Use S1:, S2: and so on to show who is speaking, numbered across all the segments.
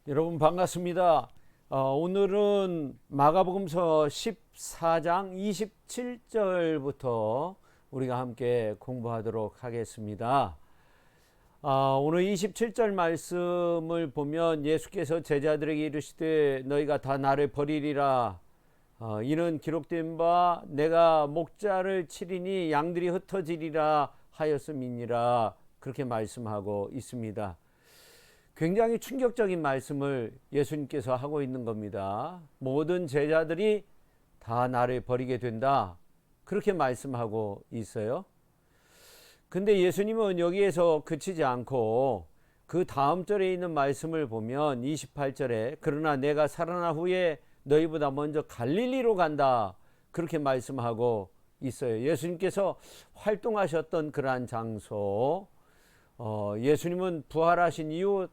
S1: 여러분 반갑습니다. 오늘은 마가복음서 14장 27절부터 우리가 함께 공부하도록 하겠습니다. 오늘 27절 말씀을 보면 예수께서 제자들에게 이르시되 너희가 다 나를 버리리라. 이는 기록된 바 내가 목자를 치리니 양들이 흩어지리라 하였음이니라. 그렇게 말씀하고 있습니다. 굉장히 충격적인 말씀을 예수님께서 하고 있는 겁니다. 모든 제자들이 다 나를 버리게 된다. 그렇게 말씀하고 있어요. 근데 예수님은 여기에서 그치지 않고 그 다음 절에 있는 말씀을 보면 28절에 그러나 내가 살아나 후에 너희보다 먼저 갈릴리로 간다. 그렇게 말씀하고 있어요. 예수님께서 활동하셨던 그러한 장소, 예수님은 부활하신 이후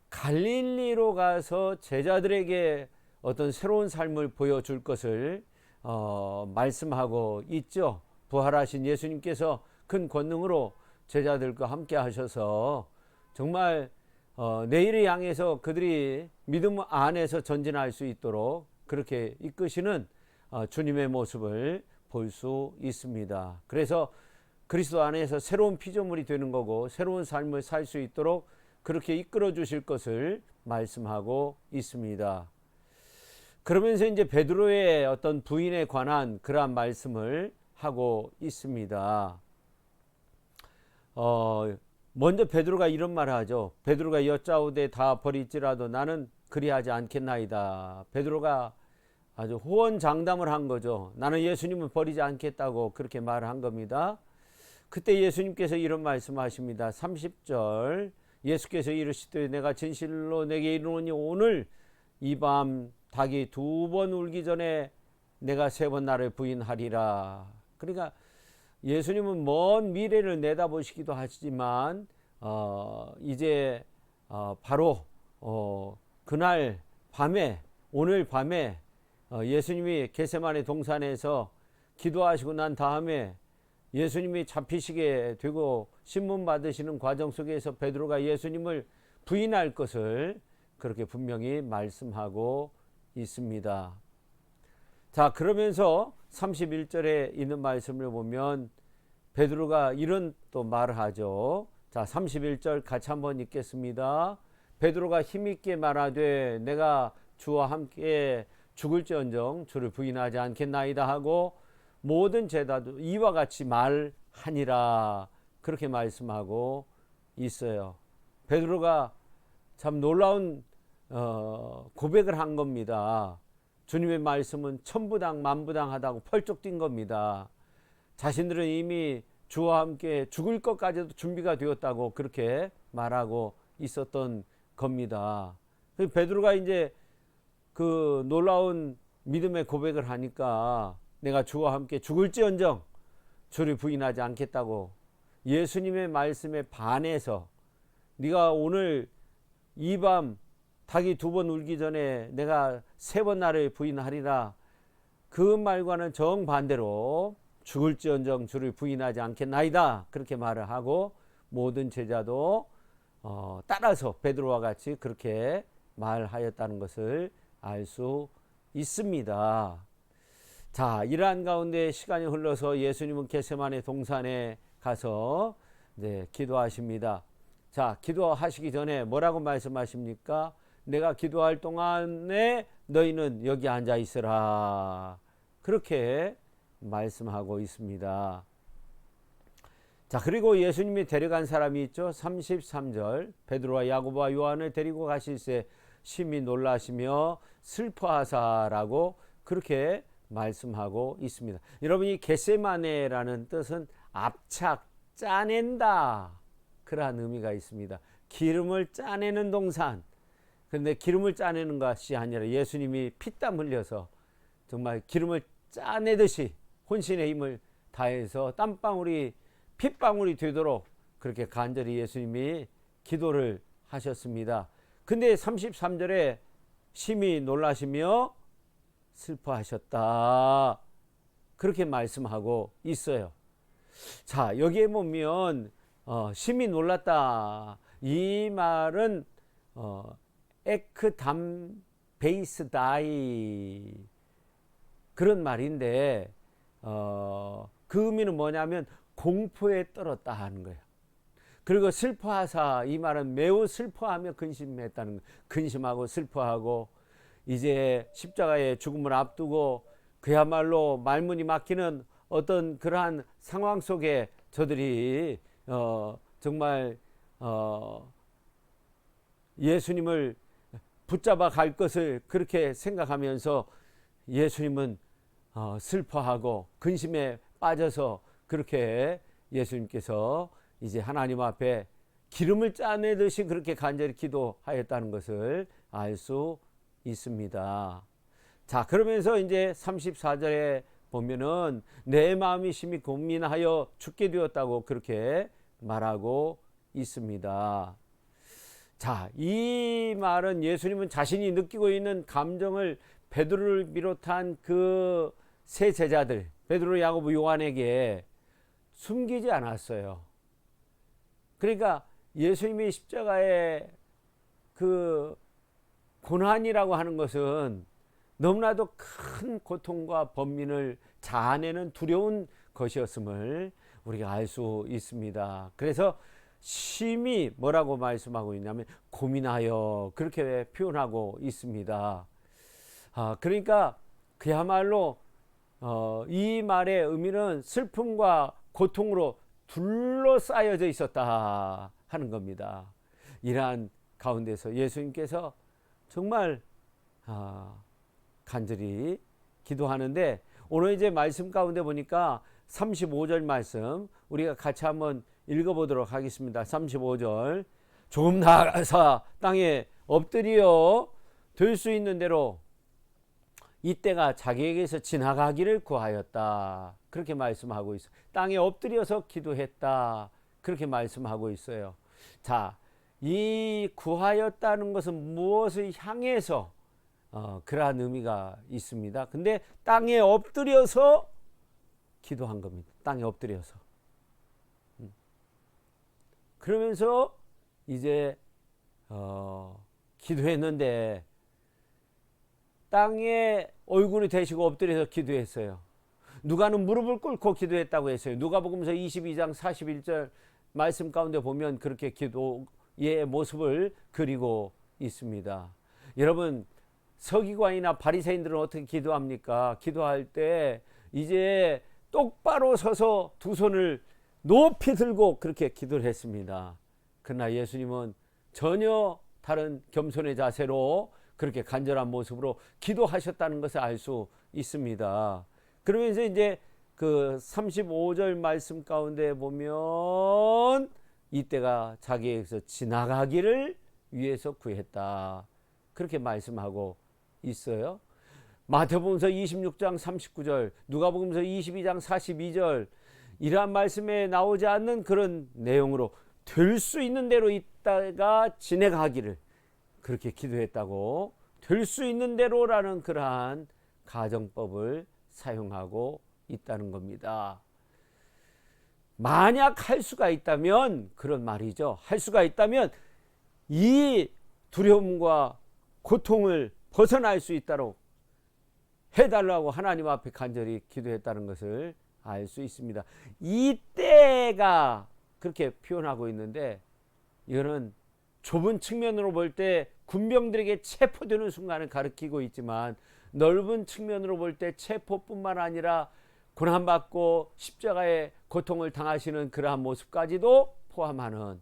S1: 갈릴리로 가서 제자들에게 어떤 새로운 삶을 보여줄 것을 말씀하고 있죠. 부활하신 예수님께서 큰 권능으로 제자들과 함께 하셔서 정말 내일을 향해서 그들이 믿음 안에서 전진할 수 있도록 그렇게 이끄시는 주님의 모습을 볼 수 있습니다. 그래서 그리스도 안에서 새로운 피조물이 되는 거고 새로운 삶을 살 수 있도록 그렇게 이끌어 주실 것을 말씀하고 있습니다. 그러면서 이제 베드로의 어떤 부인에 관한 그러한 말씀을 하고 있습니다. 먼저 베드로가 이런 말을 하죠. 베드로가 여짜오되 다 버릴지라도 나는 그리하지 않겠나이다. 베드로가 아주 호언장담을 한 거죠. 나는 예수님을 버리지 않겠다고 그렇게 말을 한 겁니다. 그때 예수님께서 이런 말씀하십니다. 30절 예수께서 이르시되 내가 진실로 내게 이르노니 오늘 이 밤 닭이 2번 울기 전에 내가 3번 나를 부인하리라. 그러니까 예수님은 먼 미래를 내다보시기도 하시지만 이제 바로 그날 밤에 오늘 밤에 예수님이 겟세마네 동산에서 기도하시고 난 다음에 예수님이 잡히시게 되고 신문 받으시는 과정 속에서 베드로가 예수님을 부인할 것을 그렇게 분명히 말씀하고 있습니다. 자, 그러면서 31절에 있는 말씀을 보면 베드로가 이런 또 말을 하죠. 자, 31절 같이 한번 읽겠습니다. 베드로가 힘있게 말하되 내가 주와 함께 죽을지언정 주를 부인하지 않겠나이다 하고 모든 제자도 이와 같이 말하니라. 그렇게 말씀하고 있어요. 베드로가 참 놀라운 고백을 한 겁니다. 주님의 말씀은 천부당 만부당하다고 펄쩍 뛴 겁니다. 자신들은 이미 주와 함께 죽을 것까지도 준비가 되었다고 그렇게 말하고 있었던 겁니다. 베드로가 이제 그 놀라운 믿음의 고백을 하니까 내가 주와 함께 죽을지언정 주를 부인하지 않겠다고 예수님의 말씀에 반해서 네가 오늘 이 밤 닭이 2번 울기 전에 내가 3번 나를 부인하리라. 그 말과는 정반대로 죽을지언정 주를 부인하지 않겠나이다. 그렇게 말을 하고 모든 제자도 따라서 베드로와 같이 그렇게 말하였다는 것을 알 수 있습니다. 자, 이러한 가운데 시간이 흘러서 예수님은 겟세마네 동산에 가서 기도하십니다. 자, 기도하시기 전에 뭐라고 말씀하십니까? 내가 기도할 동안에 너희는 여기 앉아 있으라. 그렇게 말씀하고 있습니다. 자, 그리고 예수님이 데려간 사람이 있죠. 33절 베드로와 야고보와 요한을 데리고 가실새 심히 놀라시며 슬퍼하사라고 그렇게 말씀하고 있습니다. 여러분, 이 겟세마네라는 뜻은 압착, 짜낸다, 그러한 의미가 있습니다. 기름을 짜내는 동산. 그런데 기름을 짜내는 것이 아니라 예수님이 피땀 흘려서 정말 기름을 짜내듯이 혼신의 힘을 다해서 땀방울이 핏방울이 되도록 그렇게 간절히 예수님이 기도를 하셨습니다. 근데 33절에 심히 놀라시며 슬퍼하셨다. 그렇게 말씀하고 있어요. 자, 여기에 보면 심히 놀랐다. 이 말은 에크담 베이스 다이 그런 말인데 그 의미는 뭐냐면 공포에 떨었다 하는 거예요. 그리고 슬퍼하사, 이 말은 매우 슬퍼하며 근심했다는 거예요. 근심하고 슬퍼하고 이제 십자가의 죽음을 앞두고 그야말로 말문이 막히는 어떤 그러한 상황 속에 저들이 정말 예수님을 붙잡아 갈 것을 그렇게 생각하면서 예수님은 슬퍼하고 근심에 빠져서 그렇게 예수님께서 이제 하나님 앞에 기름을 짜내듯이 그렇게 간절히 기도하였다는 것을 알 수 있습니다. 자, 그러면서 이제 34절에 보면은 내 마음이 심히 고민하여 죽게 되었다고 그렇게 말하고 있습니다. 자, 이 말은 예수님은 자신이 느끼고 있는 감정을 베드로를 비롯한 그 세 제자들, 베드로, 야고보, 요한에게 숨기지 않았어요. 그러니까 예수님이 십자가의 그 고난이라고 하는 것은 너무나도 큰 고통과 번민을 자아내는 두려운 것이었음을 우리가 알 수 있습니다. 그래서 심히 뭐라고 말씀하고 있냐면 고민하여 그렇게 표현하고 있습니다. 그러니까 그야말로 이 말의 의미는 슬픔과 고통으로 둘러싸여져 있었다 하는 겁니다. 이러한 가운데서 예수님께서 정말 간절히 기도하는데 오늘 이제 말씀 가운데 보니까 35절 말씀 우리가 같이 한번 읽어보도록 하겠습니다. 35절 조금 나아가서 땅에 엎드려 될 수 있는 대로 이때가 자기에게서 지나가기를 구하였다. 그렇게 말씀하고 있어요. 땅에 엎드려서 기도했다. 그렇게 말씀하고 있어요. 자, 이 구하였다는 것은 무엇을 향해서 그러한 의미가 있습니다. 근데 땅에 엎드려서 기도한 겁니다. 땅에 엎드려서. 그러면서 이제 기도했는데 땅에 얼굴이 대시고 엎드려서 기도했어요. 누가는 무릎을 꿇고 기도했다고 했어요. 누가복음서 22장 41절 말씀 가운데 보면 그렇게 기도의 모습을 그리고 있습니다. 여러분, 서기관이나 바리새인들은 어떻게 기도합니까? 기도할 때 이제 똑바로 서서 두 손을 높이 들고 그렇게 기도를 했습니다. 그러나 예수님은 전혀 다른 겸손의 자세로 그렇게 간절한 모습으로 기도하셨다는 것을 알 수 있습니다. 그러면서 이제 그 35절 말씀 가운데 보면 이때가 자기에게서 지나가기를 위해서 구했다. 그렇게 말씀하고 있어요. 마태복음서 26장 39절, 누가복음서 22장 42절 이러한 말씀에 나오지 않는 그런 내용으로 될 수 있는 대로 있다가 지나가기를 그렇게 기도했다고, 될 수 있는 대로라는 그러한 가정법을 사용하고 있다는 겁니다. 만약 할 수가 있다면, 그런 말이죠. 할 수가 있다면 이 두려움과 고통을 벗어날 수 있도록 해달라고 하나님 앞에 간절히 기도했다는 것을 알 수 있습니다. 이때가 그렇게 표현하고 있는데, 이거는 좁은 측면으로 볼 때 군병들에게 체포되는 순간을 가리키고 있지만, 넓은 측면으로 볼 때 체포뿐만 아니라 고난받고 십자가의 고통을 당하시는 그러한 모습까지도 포함하는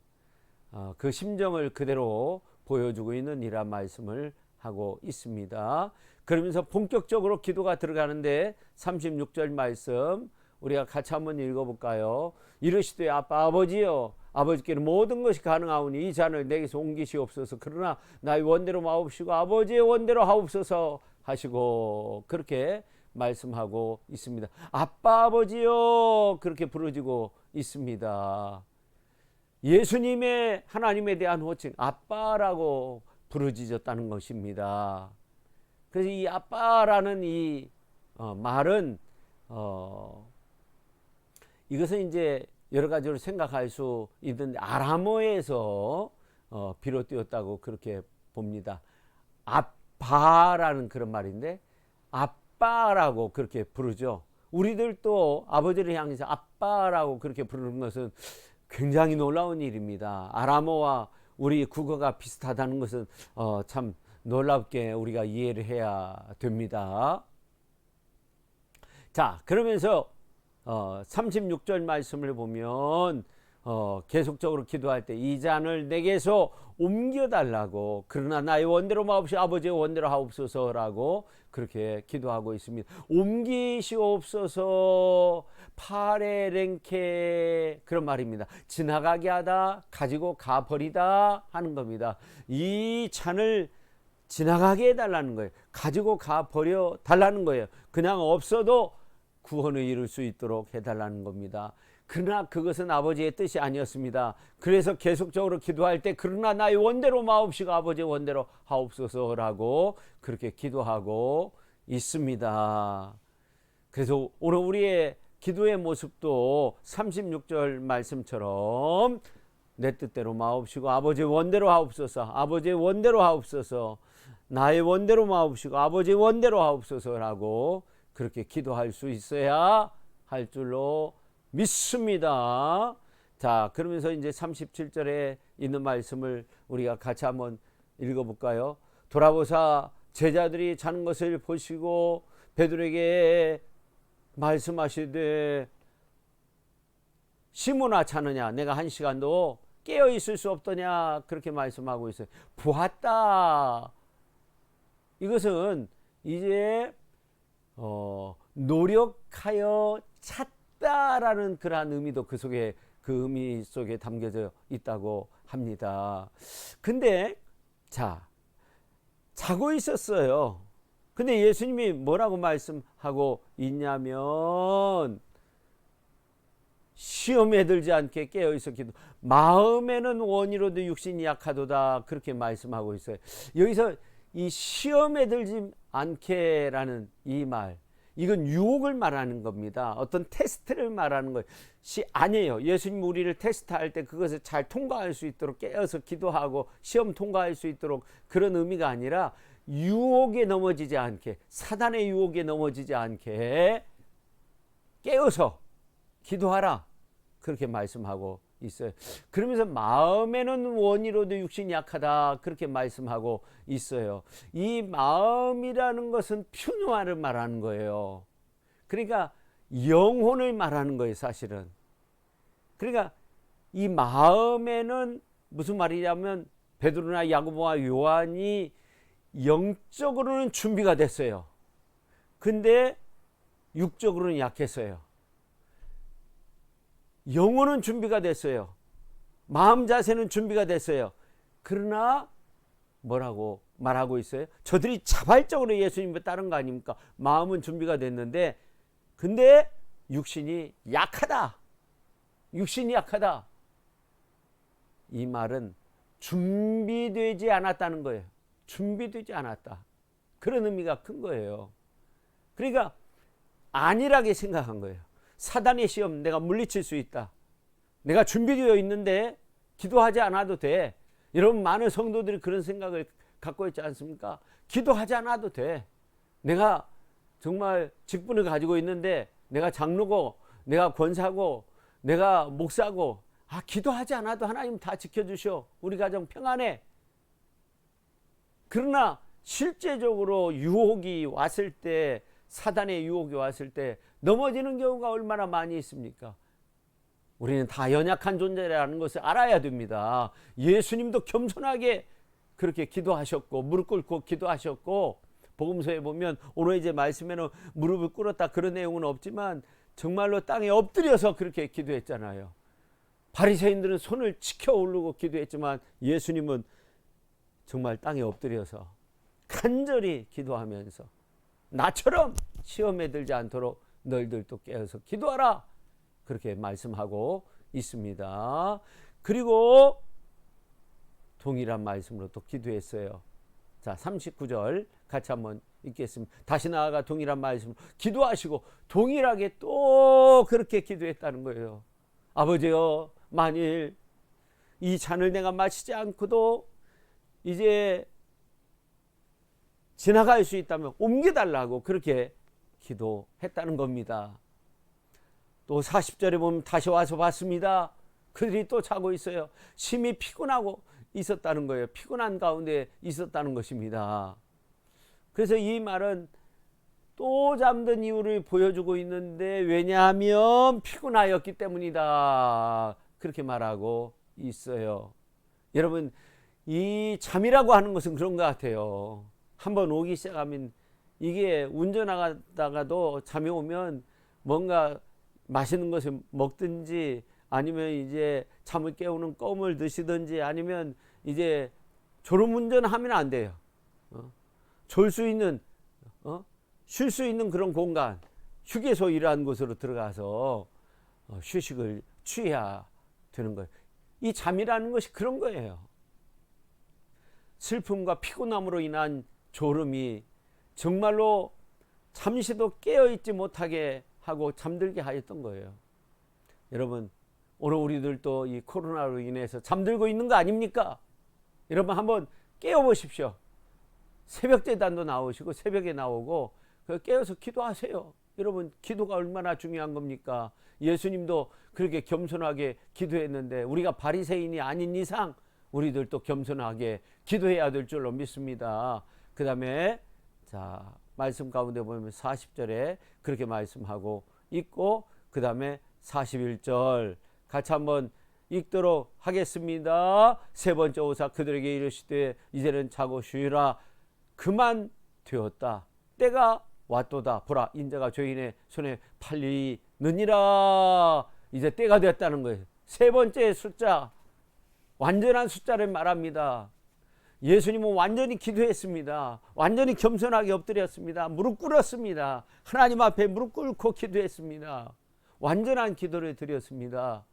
S1: 그 심정을 그대로 보여주고 있는 이란 말씀을 하고 있습니다. 그러면서 본격적으로 기도가 들어가는데 36절 말씀 우리가 같이 한번 읽어볼까요? 이르시되 아빠 아버지여, 아버지께는 모든 것이 가능하오니 이 잔을 내게서 옮기시옵소서. 그러나 나의 원대로 마옵시고 아버지의 원대로 하옵소서 하시고 그렇게 말씀하고 있습니다. 아빠 아버지여 그렇게 부르짖고 있습니다. 예수님의 하나님에 대한 호칭 아빠라고 부르짖었다는 것입니다. 그래서 이 아빠라는 이 말은 이것은 이제 여러 가지로 생각할 수 있는데 아람어에서 비롯되었다고 그렇게 봅니다. 아빠라는 그런 말인데 아빠라고 그렇게 부르죠. 우리들도 아버지를 향해서 아빠라고 그렇게 부르는 것은 굉장히 놀라운 일입니다. 아람어와 우리 국어가 비슷하다는 것은 참 놀랍게 우리가 이해를 해야 됩니다. 자, 그러면서 36절 말씀을 보면 계속적으로 기도할 때 이 잔을 내게서 옮겨달라고, 그러나 나의 원대로 마옵시고 아버지의 원대로 하옵소서라고 그렇게 기도하고 있습니다. 옮기시옵소서 파레랭케, 그런 말입니다. 지나가게 하다, 가지고 가버리다 하는 겁니다. 이 잔을 지나가게 해달라는 거예요. 가지고 가버려 달라는 거예요. 그냥 없어도 구원을 이룰 수 있도록 해달라는 겁니다. 그러나 그것은 아버지의 뜻이 아니었습니다. 그래서 계속적으로 기도할 때 그러나 나의 원대로 마옵시고 아버지의 원대로 하옵소서라고 그렇게 기도하고 있습니다. 그래서 오늘 우리의 기도의 모습도 36절 말씀처럼 내 뜻대로 마옵시고 아버지의 원대로 하옵소서, 아버지의 원대로 하옵소서, 나의 원대로 마옵시고 아버지의 원대로 하옵소서라고 그렇게 기도할 수 있어야 할 줄로 믿습니다. 자, 그러면서 이제 37절에 있는 말씀을 우리가 같이 한번 읽어볼까요? 돌아보사 제자들이 자는 것을 보시고 베드로에게 말씀하시되 시몬아 자느냐, 내가 한 시간도 깨어 있을 수 없더냐, 그렇게 말씀하고 있어요. 보았다. 이것은 이제 노력하여 찾다라는 그러한 의미도 그 속에, 그 의미 속에 담겨져 있다고 합니다. 근데 자, 자고 있었어요. 근데 예수님이 뭐라고 말씀하고 있냐면 시험에 들지 않게 깨어 있어 기도. 마음에는 원이로도 육신이 약하도다, 그렇게 말씀하고 있어요. 여기서 이 시험에 들지 않게라는 이 말, 이건 유혹을 말하는 겁니다. 어떤 테스트를 말하는 것이 아니에요. 예수님 우리를 테스트할 때 그것을 잘 통과할 수 있도록 깨어서 기도하고 시험 통과할 수 있도록, 그런 의미가 아니라 유혹에 넘어지지 않게, 사단의 유혹에 넘어지지 않게 깨어서 기도하라, 그렇게 말씀하고 있어요. 그러면서 마음에는 원이로도 육신이 약하다, 그렇게 말씀하고 있어요. 이 마음이라는 것은 퓨누아를 말하는 거예요. 그러니까 영혼을 말하는 거예요, 사실은. 그러니까 이 마음에는 무슨 말이냐면 베드로나 야고보와 요한이 영적으로는 준비가 됐어요. 근데 육적으로는 약했어요. 영혼은 준비가 됐어요. 마음 자세는 준비가 됐어요. 그러나 뭐라고 말하고 있어요? 저들이 자발적으로 예수님을 따른 거 아닙니까? 마음은 준비가 됐는데 근데 육신이 약하다. 육신이 약하다. 이 말은 준비되지 않았다는 거예요. 준비되지 않았다. 그런 의미가 큰 거예요. 그러니까 안일하게 생각한 거예요. 사단의 시험 내가 물리칠 수 있다. 내가 준비되어 있는데 기도하지 않아도 돼. 여러분, 많은 성도들이 그런 생각을 갖고 있지 않습니까? 기도하지 않아도 돼. 내가 정말 직분을 가지고 있는데, 내가 장로고 내가 권사고 내가 목사고, 기도하지 않아도 하나님 다 지켜주셔. 우리 가정 평안해. 그러나 실제적으로 유혹이 왔을 때, 사단의 유혹이 왔을 때 넘어지는 경우가 얼마나 많이 있습니까? 우리는 다 연약한 존재라는 것을 알아야 됩니다. 예수님도 겸손하게 그렇게 기도하셨고 무릎 꿇고 기도하셨고, 복음서에 보면 오늘 이제 말씀에는 무릎을 꿇었다 그런 내용은 없지만 정말로 땅에 엎드려서 그렇게 기도했잖아요. 바리새인들은 손을 치켜 오르고 기도했지만 예수님은 정말 땅에 엎드려서 간절히 기도하면서 나처럼 시험에 들지 않도록 너희들도 깨어서 기도하라, 그렇게 말씀하고 있습니다. 그리고 동일한 말씀으로 또 기도했어요. 자, 39절 같이 한번 읽겠습니다. 다시 나아가 동일한 말씀으로 기도하시고 동일하게 또 그렇게 기도했다는 거예요. 아버지여, 만일 이 잔을 내가 마시지 않고도 이제 지나갈 수 있다면 옮겨달라고 그렇게 기도했다는 겁니다. 또 40절에 보면 다시 와서 봤습니다. 그들이 또 자고 있어요. 심히 피곤하고 있었다는 거예요. 피곤한 가운데 있었다는 것입니다. 그래서 이 말은 또 잠든 이유를 보여주고 있는데 왜냐하면 피곤하였기 때문이다. 그렇게 말하고 있어요. 여러분, 이 잠이라고 하는 것은 그런 것 같아요. 한번 오기 시작하면 이게 운전하다가도 잠이 오면 뭔가 맛있는 것을 먹든지 아니면 이제 잠을 깨우는 껌을 드시든지 아니면 이제 졸음운전하면 안 돼요. 졸 수 있는 쉴 수 있는 그런 공간, 휴게소 이러한 곳으로 들어가서 휴식을 취해야 되는 거예요. 이 잠이라는 것이 그런 거예요. 슬픔과 피곤함으로 인한 졸음이 정말로 잠시도 깨어있지 못하게 하고 잠들게 하였던 거예요. 여러분, 오늘 우리들도 이 코로나로 인해서 잠들고 있는 거 아닙니까? 여러분 한번 깨어보십시오. 새벽 제단도 나오시고 새벽에 나오고 깨어서 기도하세요. 여러분, 기도가 얼마나 중요한 겁니까? 예수님도 그렇게 겸손하게 기도했는데 우리가 바리새인이 아닌 이상 우리들도 겸손하게 기도해야 될 줄로 믿습니다. 그 다음에 자 말씀 가운데 보면 40절에 그렇게 말씀하고 있고 그 다음에 41절 같이 한번 읽도록 하겠습니다. 세 번째 오사 그들에게 이르시되 이제는 자고 쉬라. 그만 되었다. 때가 왔도다. 보라, 인자가 죄인의 손에 팔리느니라. 이제 때가 되었다는 거예요. 세 번째 숫자, 완전한 숫자를 말합니다. 예수님은 완전히 기도했습니다. 완전히 겸손하게 엎드렸습니다. 무릎 꿇었습니다. 하나님 앞에 무릎 꿇고 기도했습니다. 완전한 기도를 드렸습니다.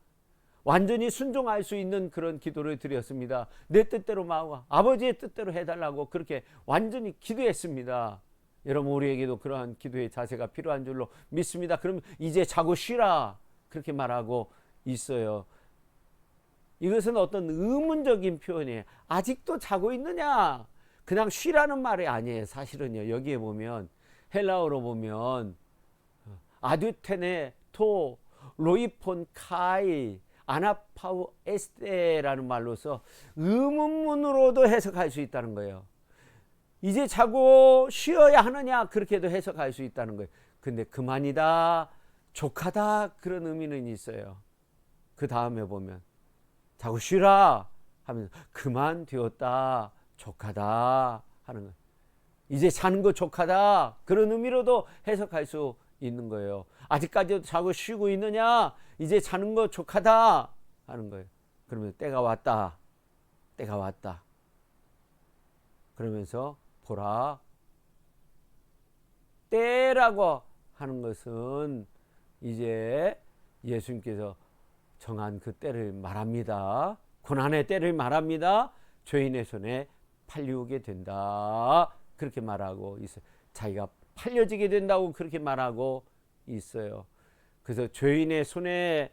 S1: 완전히 순종할 수 있는 그런 기도를 드렸습니다. 내 뜻대로 마음과 아버지의 뜻대로 해달라고 그렇게 완전히 기도했습니다. 여러분, 우리에게도 그러한 기도의 자세가 필요한 줄로 믿습니다. 그럼 이제 자고 쉬라 그렇게 말하고 있어요. 이것은 어떤 의문적인 표현이에요. 아직도 자고 있느냐? 그냥 쉬라는 말이 아니에요. 사실은요. 여기에 보면 헬라어로 보면 아듀테네 토 로이폰 카이 아나파우 에스테라는 말로서 의문문으로도 해석할 수 있다는 거예요. 이제 자고 쉬어야 하느냐 그렇게도 해석할 수 있다는 거예요. 근데 그만이다, 족하다 그런 의미는 있어요. 그 다음에 보면 자고 쉬라 하면서 그만 되었다, 족하다 하는 거예요. 이제 자는 거 족하다 그런 의미로도 해석할 수 있는 거예요. 아직까지도 자고 쉬고 있느냐? 이제 자는 거 족하다 하는 거예요. 그러면 때가 왔다. 때가 왔다. 그러면서 보라. 때라고 하는 것은 이제 예수님께서 정한 그 때를 말합니다. 고난의 때를 말합니다. 죄인의 손에 팔리우게 된다. 그렇게 말하고 있어요. 자기가 팔려지게 된다고 그렇게 말하고 있어요. 그래서 죄인의 손에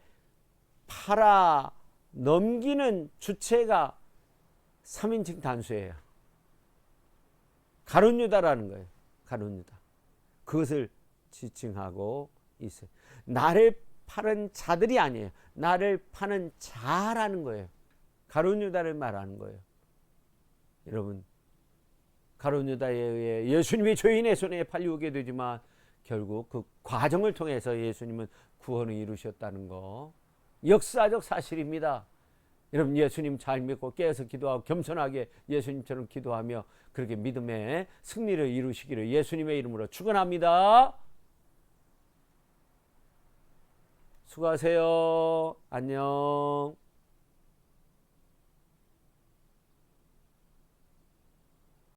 S1: 팔아 넘기는 주체가 3인칭 단수예요. 가룟 유다라는 거예요. 가룟 유다. 그것을 지칭하고 있어요. 나를 파는 자들이 아니에요. 나를 파는 자라는 거예요. 가룟 유다를 말하는 거예요. 여러분, 가룟 유다에 의해 예수님이 죄인의 손에 팔려오게 되지만 결국 그 과정을 통해서 예수님은 구원을 이루셨다는 거, 역사적 사실입니다. 여러분, 예수님 잘 믿고 깨어서 기도하고 겸손하게 예수님처럼 기도하며 그렇게 믿음의 승리를 이루시기를 예수님의 이름으로 축원합니다. 수고하세요. 안녕.